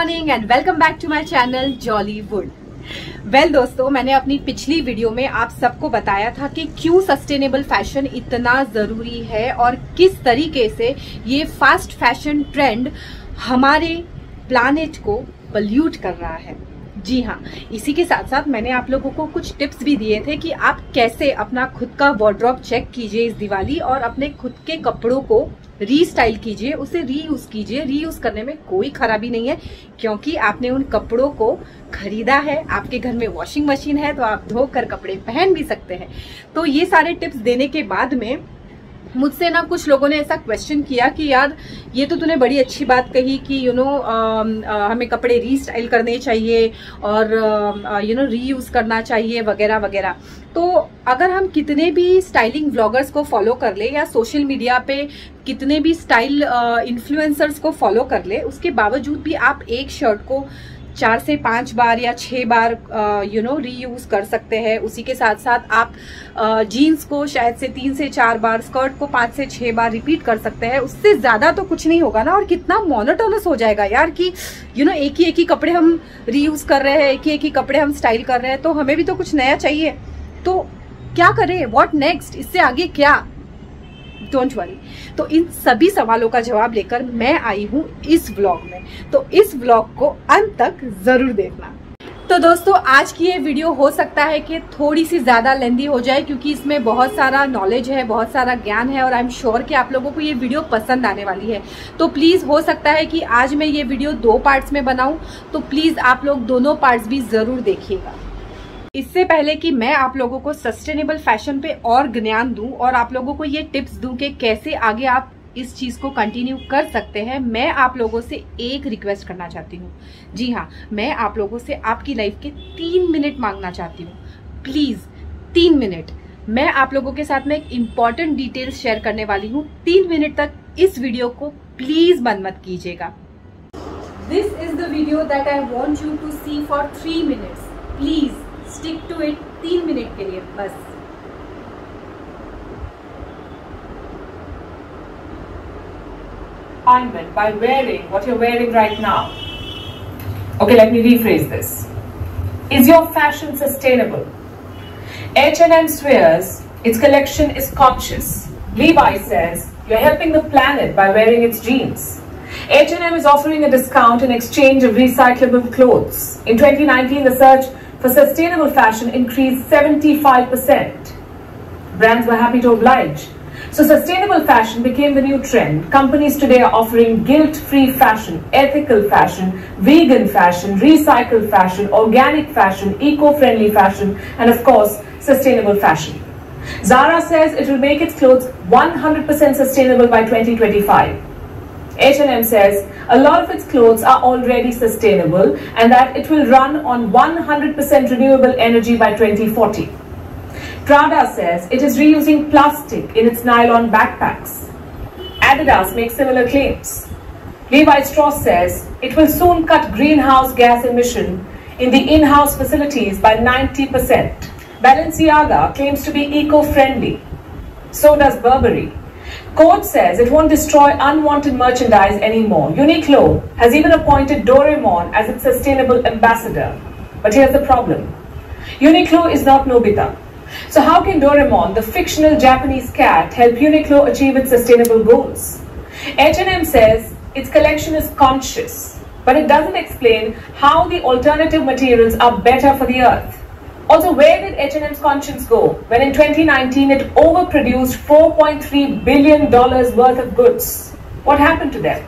Morning and welcome back to my channel Jollywood. Well दोस्तों, मैंने अपनी पिछली वीडियो में आप सबको बताया था कि क्यों सस्टेनेबल फैशन इतना जरूरी है और किस तरीके से ये फास्ट फैशन ट्रेंड हमारे प्लानेट को पॉल्यूट कर रहा है। जी हाँ, इसी के साथ साथ मैंने आप लोगों को कुछ टिप्स भी दिए थे कि आप कैसे अपना खुद का वार्डरोब चेक कीजिए इस दिवाली और अपने खुद के कपड़ों को रीस्टाइल कीजिए, उसे रीयूज कीजिए। रीयूज करने में कोई खराबी नहीं है क्योंकि आपने उन कपड़ों को खरीदा है, आपके घर में वॉशिंग मशीन है तो आप धोकर कपड़े पहन भी सकते हैं। तो ये सारे टिप्स देने के बाद में मुझसे ना कुछ लोगों ने ऐसा क्वेश्चन किया कि यार ये तो तूने बड़ी अच्छी बात कही कि हमें कपड़े रीस्टाइल करने चाहिए और रीयूज करना चाहिए वगैरह वगैरह। तो अगर हम कितने भी स्टाइलिंग व्लॉगर्स को फॉलो कर ले या सोशल मीडिया पे कितने भी स्टाइल इन्फ्लुएंसर्स को फॉलो कर ले, उसके बावजूद भी आप एक शर्ट को 4 से 5 बार या 6 बार रीयूज कर सकते हैं। उसी के साथ साथ आप जीन्स को शायद से 3 से 4 बार, स्कर्ट को 5 से 6 बार रिपीट कर सकते हैं। उससे ज्यादा तो कुछ नहीं होगा ना। और कितना मोनोटोनस हो जाएगा यार कि एक ही कपड़े हम रीयूज कर रहे हैं, एक ही कपड़े हम स्टाइल कर रहे हैं। तो हमें भी तो कुछ नया चाहिए। तो क्या करें, व्हाट नेक्स्ट, इससे आगे क्या? Don't worry. तो इन सभी सवालों का जवाब लेकर मैं आई हूं इस व्लॉग में, तो इस व्लॉग को अंत तक जरूर देखना। तो दोस्तों, आज की ये वीडियो हो सकता है कि थोड़ी सी ज्यादा लेंदी हो जाए क्योंकि इसमें बहुत सारा नॉलेज है, बहुत सारा ज्ञान है और आई एम श्योर कि आप लोगों को ये वीडियो पसंद आने वाली है। तो प्लीज, हो सकता है कि आज मैं ये वीडियो 2 पार्ट्स में बनाऊं, तो प्लीज आप लोग दोनों पार्ट्स भी जरूर देखिएगा। इससे पहले कि मैं आप लोगों को सस्टेनेबल फैशन पे और ज्ञान दूं और आप लोगों को ये टिप्स दूं कि कैसे आगे आप इस चीज को कंटिन्यू कर सकते हैं, मैं आप लोगों से एक रिक्वेस्ट करना चाहती हूँ। जी हाँ, मैं आप लोगों से आपकी लाइफ के 3 मिनट मांगना चाहती हूँ। Please 3 minute. मैं आप लोगों के साथ में एक इम्पॉर्टेंट डिटेल्स शेयर करने वाली हूँ। 3 मिनट तक इस वीडियो को प्लीज बंद मत कीजिएगा। This is the video that I want you to see for 3 minutes. Please stick to it 3 minute के लिए बस। Refinement by wearing what you're wearing right now. Okay, let me rephrase this. Is your fashion sustainable? H&M swears its collection is conscious. Levi says you're helping the planet by wearing its jeans. H&M is offering a discount in exchange of recyclable clothes. In 2019, the search for sustainable fashion increased 75%. Brands were happy to oblige. So sustainable fashion became the new trend. Companies today are offering guilt-free fashion, ethical fashion, vegan fashion, recycled fashion, organic fashion, eco-friendly fashion, and of course, sustainable fashion. Zara says it will make its clothes 100% sustainable by 2025. H&M says a lot of its clothes are already sustainable and that it will run on 100% renewable energy by 2040. Prada says it is reusing plastic in its nylon backpacks. Adidas makes similar claims. Levi Strauss says it will soon cut greenhouse gas emission in the in-house facilities by 90%. Balenciaga claims to be eco-friendly. So does Burberry. Coach says it won't destroy unwanted merchandise anymore. Uniqlo has even appointed Doraemon as its sustainable ambassador. But here's the problem. Uniqlo is not Nobita. So how can Doraemon, the fictional Japanese cat, help Uniqlo achieve its sustainable goals? H&M says its collection is conscious, but it doesn't explain how the alternative materials are better for the earth. Also, where did H&M's conscience go when in 2019 it overproduced $4.3 billion worth of goods? What happened to them?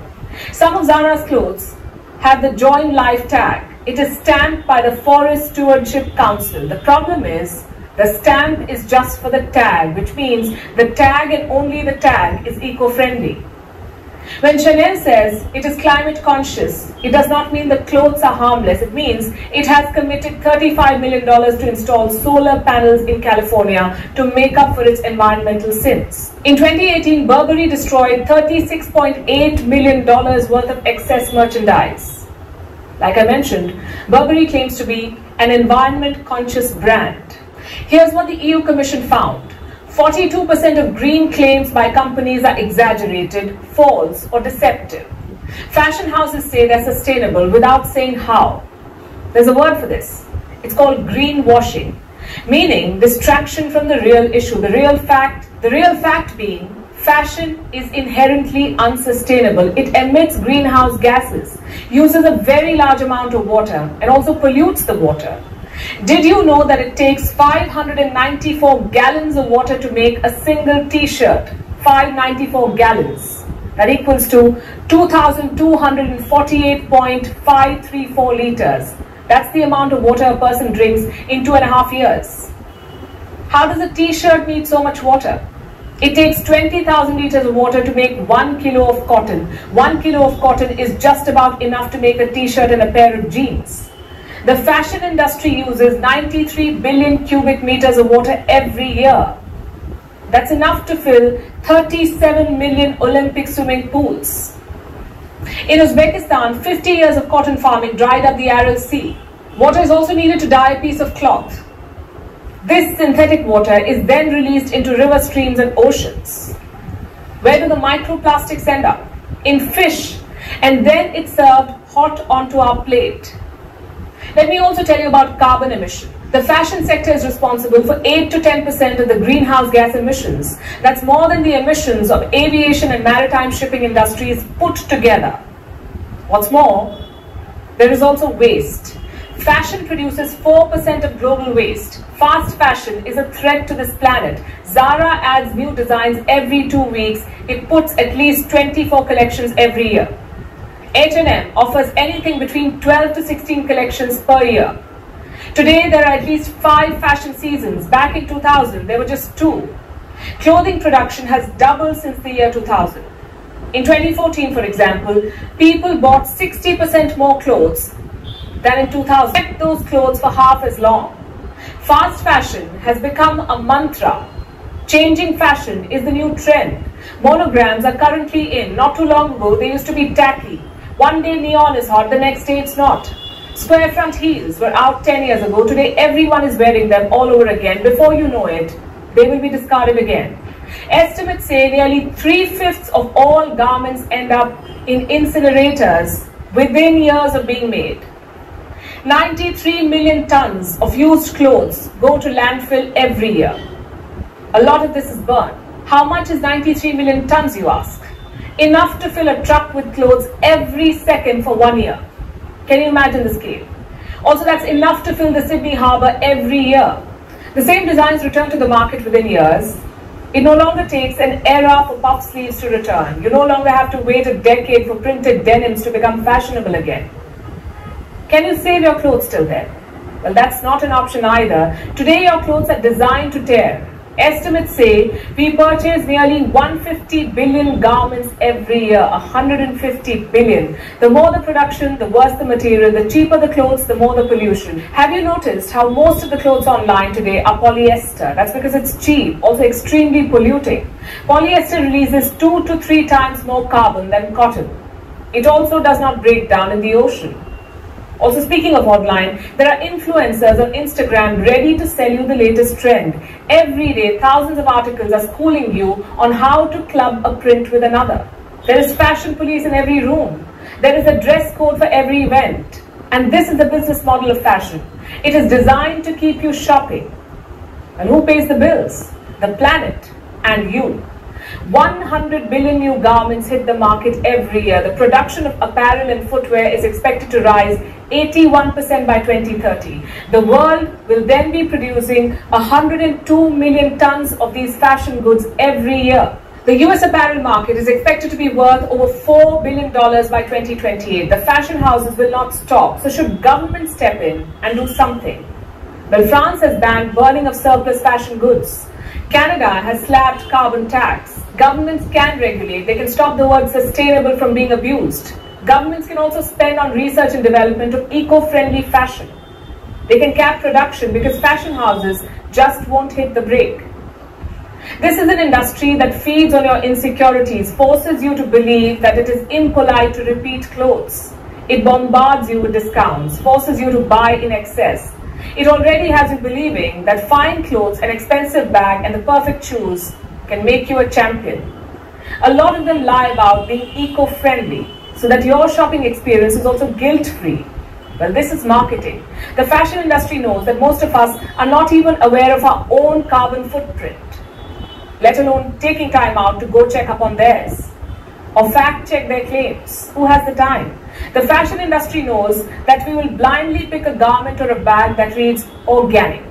Some of Zara's clothes have the Join Life tag. It is stamped by the Forest Stewardship Council. The problem is the stamp is just for the tag, which means the tag and only the tag is eco-friendly. When Chanel says it is climate conscious, it does not mean the clothes are harmless. It means it has committed $35 million to install solar panels in California to make up for its environmental sins. In 2018, Burberry destroyed $36.8 million worth of excess merchandise. Like I mentioned, Burberry claims to be an environment conscious brand. Here's what the EU Commission found. 42% of green claims by companies are exaggerated, false or deceptive. Fashion houses say they're sustainable without saying how. There's a word for this. It's called greenwashing, meaning distraction from the real issue, the real fact being fashion is inherently unsustainable. It emits greenhouse gases, uses a very large amount of water, and also pollutes the water. Did you know that it takes 594 gallons of water to make a single t-shirt? 594 gallons. That equals to 2,248.534 liters. That's the amount of water a person drinks in 2.5 years. How does a t-shirt need so much water? It takes 20,000 liters of water to make 1 kilo of cotton. 1 kilo of cotton is just about enough to make a t-shirt and a pair of jeans. The fashion industry uses 93 billion cubic meters of water every year. That's enough to fill 37 million Olympic swimming pools. In Uzbekistan, 50 years of cotton farming dried up the Aral Sea. Water is also needed to dye a piece of cloth. This synthetic water is then released into river streams and oceans. Where do the microplastics end up? In fish, and then it's served hot onto our plate. Let me also tell you about carbon emission. The fashion sector is responsible for 8 to 10% of the greenhouse gas emissions. That's more than the emissions of aviation and maritime shipping industries put together. What's more, there is also waste. Fashion produces 4% of global waste. Fast fashion is a threat to this planet. Zara adds new designs every 2 weeks. It puts at least 24 collections every year. H&M offers anything between 12 to 16 collections per year. Today, there are at least 5 fashion seasons. Back in 2000, there were just 2. Clothing production has doubled since the year 2000. In 2014, for example, people bought 60% more clothes than in 2000. Kept those clothes for half as long. Fast fashion has become a mantra. Changing fashion is the new trend. Monograms are currently in. Not too long ago, they used to be tacky. One day neon is hot, the next day it's not. Square front heels were out 10 years ago. Today everyone is wearing them all over again. Before you know it, they will be discarded again. Estimates say nearly 3/5 of all garments end up in incinerators within years of being made. 93 million tons of used clothes go to landfill every year. A lot of this is burned. How much is 93 million tons, you ask? Enough to fill a truck with clothes every second for 1 year. Can you imagine the scale? Also, that's enough to fill the Sydney harbour every year. The same designs return to the market within years. It no longer takes an era for puff sleeves to return. You no longer have to wait a decade for printed denims to become fashionable again. Can you save your clothes till then? Well, that's not an option either. Today, your clothes are designed to tear. Estimates say we purchase nearly 150 billion garments every year. 150 billion. The more the production, the worse the material. The cheaper the clothes, the more the pollution. Have you noticed how most of the clothes online today are polyester? That's because it's cheap, also extremely polluting. Polyester releases 2 to 3 times more carbon than cotton. It also does not break down in the ocean. Also, speaking of online, there are influencers on Instagram ready to sell you the latest trend. Every day, thousands of articles are schooling you on how to club a print with another. There is fashion police in every room. There is a dress code for every event. And this is the business model of fashion. It is designed to keep you shopping. And who pays the bills? The planet and you. 100 billion new garments hit the market every year. The production of apparel and footwear is expected to rise 81% by 2030. The world will then be producing 102 million tons of these fashion goods every year. The US apparel market is expected to be worth over $4 billion by 2028. The fashion houses will not stop. So should government step in and do something? Well, France has banned burning of surplus fashion goods. Canada has slapped carbon tax. Governments can regulate. They can stop the word sustainable from being abused. Governments can also spend on research and development of eco-friendly fashion. They can cap production because fashion houses just won't hit the brake. This is an industry that feeds on your insecurities, forces you to believe that it is impolite to repeat clothes. It bombards you with discounts, forces you to buy in excess. It already has you believing that fine clothes, an expensive bag, and the perfect shoes can make you a champion. A lot of them lie about being eco-friendly. so that your shopping experience is also guilt-free. Well, this is marketing. The fashion industry knows that most of us are not even aware of our own carbon footprint, let alone taking time out to go check up on theirs or fact check their claims. Who has the time? The fashion industry knows that we will blindly pick a garment or a bag that reads organic,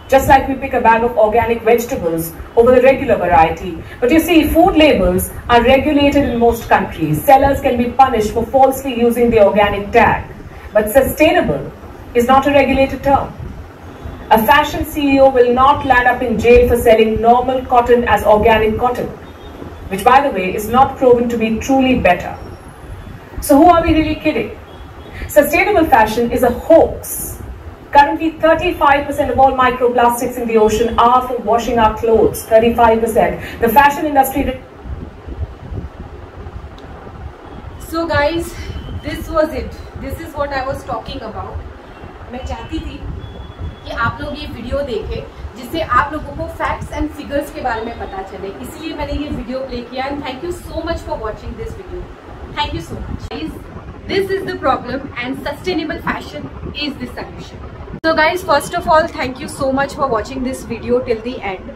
just like we pick a bag of organic vegetables over the regular variety. But you see, food labels are regulated in most countries. Sellers can be punished for falsely using the organic tag. But sustainable is not a regulated term. A fashion CEO will not land up in jail for selling normal cotton as organic cotton, which, by the way, is not proven to be truly better. So who are we really kidding? Sustainable fashion is a hoax. Currently, 35% of all microplastics in the ocean are from washing our clothes. 35%. The fashion industry. So guys, this was it. This is what I was talking about. मैं चाहती थी कि आप लोग ये video देखें जिससे आप लोगों को फैक्ट्स एंड फिगर्स के बारे में पता चले, इसलिए मैंने ये वीडियो प्ले किया. And thank you so much for watching this video. Thank you so much. This is the problem and sustainable fashion is the solution. So guys, first of all, thank you so much for watching this video till the end.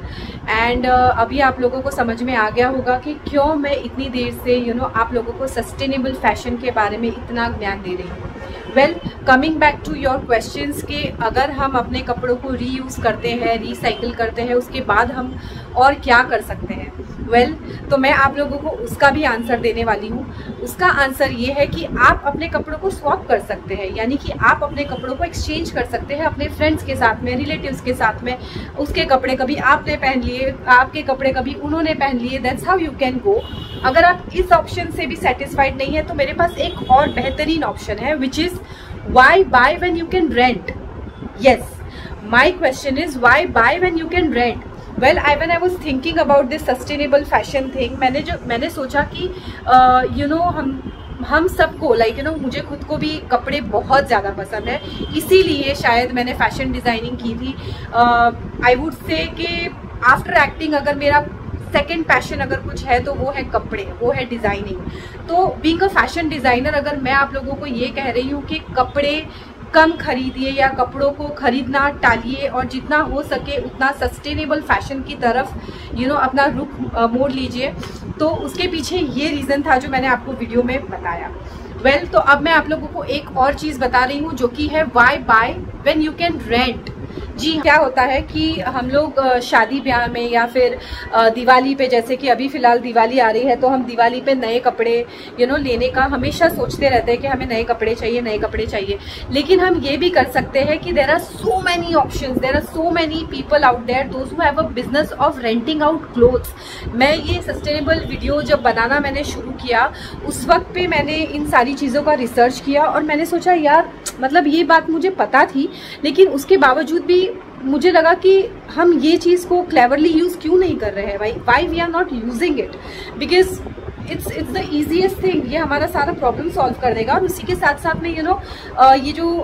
And अभी आप लोगों को समझ में आ गया होगा कि क्यों मैं इतनी देर से आप लोगों को सस्टेनेबल फैशन के बारे में इतना ज्ञान दे रही हूँ. Well, coming back to your questions के अगर हम अपने कपड़ों को रीयूज़ करते हैं, रिसाइकिल करते हैं, उसके बाद हम और क्या कर सकते हैं. वेल, तो मैं आप लोगों को उसका भी आंसर देने वाली हूँ. उसका आंसर ये है कि आप अपने कपड़ों को स्वैप कर सकते हैं, यानी कि आप अपने कपड़ों को एक्सचेंज कर सकते हैं अपने फ्रेंड्स के साथ में, रिलेटिव्स के साथ में. उसके कपड़े कभी आपने पहन लिए, आपके कपड़े कभी उन्होंने पहन लिए. That's how you can go. अगर आप इस ऑप्शन से भी सेटिस्फाइड नहीं है तो मेरे पास एक और बेहतरीन ऑप्शन है, which is why buy when you can rent. Yes, my question is why buy when you can rent. Well, when I was thinking about this sustainable fashion thing, मैंने सोचा कि हम सबको मुझे खुद को भी कपड़े बहुत ज़्यादा पसंद है, इसीलिए शायद मैंने फैशन डिज़ाइनिंग की थी. आई वुड से कि आफ्टर एक्टिंग अगर मेरा सेकेंड पैशन अगर कुछ है तो वो है कपड़े, वो है डिज़ाइनिंग. तो बीइंग अ फैशन डिज़ाइनर अगर मैं आप लोगों को ये कह रही हूँ कि कपड़े कम खरीदिए या कपड़ों को खरीदना टालिए और जितना हो सके उतना सस्टेनेबल फैशन की तरफ अपना रुख मोड़ लीजिए, तो उसके पीछे ये रीज़न था जो मैंने आपको वीडियो में बताया. वेल, तो अब मैं आप लोगों को एक और चीज़ बता रही हूँ जो कि है why buy when you can rent. जी, क्या होता है कि हम लोग शादी ब्याह में या फिर दिवाली पे, जैसे कि अभी फ़िलहाल दिवाली आ रही है, तो हम दिवाली पे नए कपड़े लेने का हमेशा सोचते रहते हैं कि हमें नए कपड़े चाहिए, नए कपड़े चाहिए. लेकिन हम ये भी कर सकते हैं कि there are so many options, there are so many people out there those who have a business of renting out clothes. मैं ये सस्टेनेबल वीडियो जब बनाना मैंने शुरू किया उस वक्त पे मैंने इन सारी चीज़ों का रिसर्च किया और मैंने सोचा यार, मतलब ये बात मुझे पता थी, लेकिन उसके बावजूद भी मुझे लगा कि हम ये चीज़ को क्लेवरली यूज़ क्यों नहीं कर रहे हैं. Why we are not using it, because it's the easiest thing. ये हमारा सारा प्रॉब्लम सॉल्व कर देगा. और उसी के साथ साथ में ये जो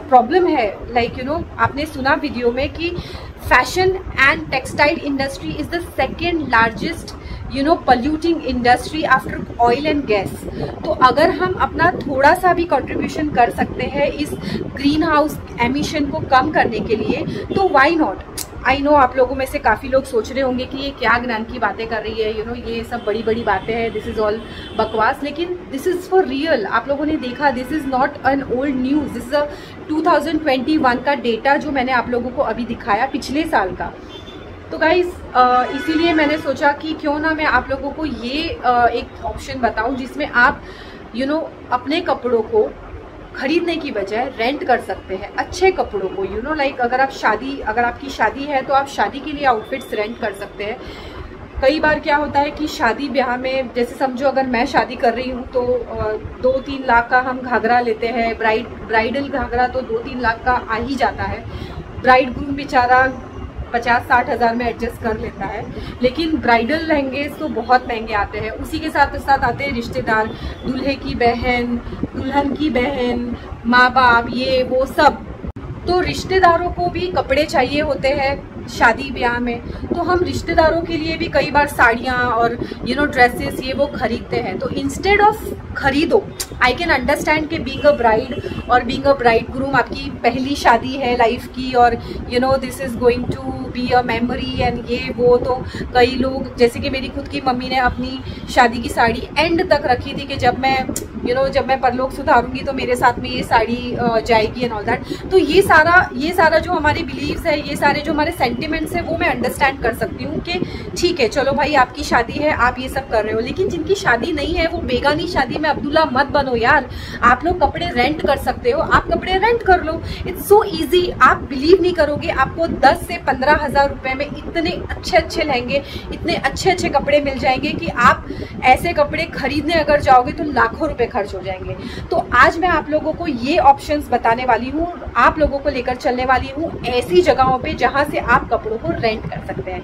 प्रॉब्लम है, आपने सुना वीडियो में कि fashion and textile industry is the second largest polluting industry after oil and gas. तो अगर हम अपना थोड़ा सा भी कंट्रीब्यूशन कर सकते हैं इस ग्रीन हाउस एमिशन को कम करने के लिए, तो व्हाई नॉट. आई नो आप लोगों में से काफ़ी लोग सोच रहे होंगे कि ये क्या ज्ञान की बातें कर रही है, ये सब बड़ी बड़ी बातें हैं, दिस इज़ ऑल बकवास. लेकिन दिस इज़ फॉर रियल. आप लोगों ने देखा, this is not an old news. This is a 2021 का डेटा जो मैंने आप लोगों को अभी दिखाया, पिछले साल का. तो गाइज़, इसीलिए मैंने सोचा कि क्यों ना मैं आप लोगों को ये एक ऑप्शन बताऊं जिसमें आप अपने कपड़ों को खरीदने की बजाय रेंट कर सकते हैं, अच्छे कपड़ों को. अगर आपकी शादी है तो आप शादी के लिए आउटफिट्स रेंट कर सकते हैं. कई बार क्या होता है कि शादी ब्याह में, जैसे समझो अगर मैं शादी कर रही हूँ तो 2-3 लाख का हम घाघरा लेते हैं. ब्राइडल घाघरा तो 2-3 लाख का आ ही जाता है. ब्राइड ग्रूम बेचारा 50-60 हज़ार में एडजस्ट कर लेता है. लेकिन ब्राइडल लहंगे तो बहुत महंगे आते हैं. उसी के साथ आते हैं रिश्तेदार, दूल्हे की बहन, दुल्हन की बहन, माँ बाप, ये वो सब. तो रिश्तेदारों को भी कपड़े चाहिए होते हैं, शादी ब्याह में, तो हम रिश्तेदारों के लिए भी कई बार साड़ियाँ और ड्रेसेस ये वो खरीदते हैं। तो इंस्टेड ऑफ खरीदो, आई कैन अंडरस्टैंड कि बीइंग अ ब्राइड और बीइंग अ ब्राइड ग्रूम आपकी पहली शादी है लाइफ की, और this is going to be a memory and ये वो। तो कई लोग, जैसे कि मेरी खुद की मम्मी ने अपनी शादी की साड़ी एंड तक रखी थी कि जब मैं जब मैं परलोक सुधारूंगी तो मेरे साथ में ये साड़ी जाएगी एंड ऑल दैट। तो ये सारा जो हमारे बिलीव्स है, ये सारे जो हमारे सेंटिमेंट्स है, वो मैं अंडरस्टैंड कर सकती हूँ कि ठीक है, चलो भाई आपकी शादी है, आप ये सब कर रहे हो। लेकिन जिनकी शादी नहीं है वो बेगानी शादी में अब्दुल्ला मत बनो यार। आप लोग कपड़े रेंट कर सकते हो, आप कपड़े रेंट कर लो, इट्स सो ईजी। आप बिलीव नहीं करोगे, आपको 10 से 15,000 रुपए में इतने अच्छे लहंगे, इतने अच्छे कपड़े मिल जाएंगे कि आप ऐसे कपड़े खरीदने अगर जाओगे तो लाखों रुपए खर्च हो जाएंगे। तो आज मैं आप लोगों को ये ऑप्शंस बताने वाली हूँ, आप लोगों को लेकर चलने वाली हूँ ऐसी जगहों पे जहां से आप कपड़ों को रेंट कर सकते हैं।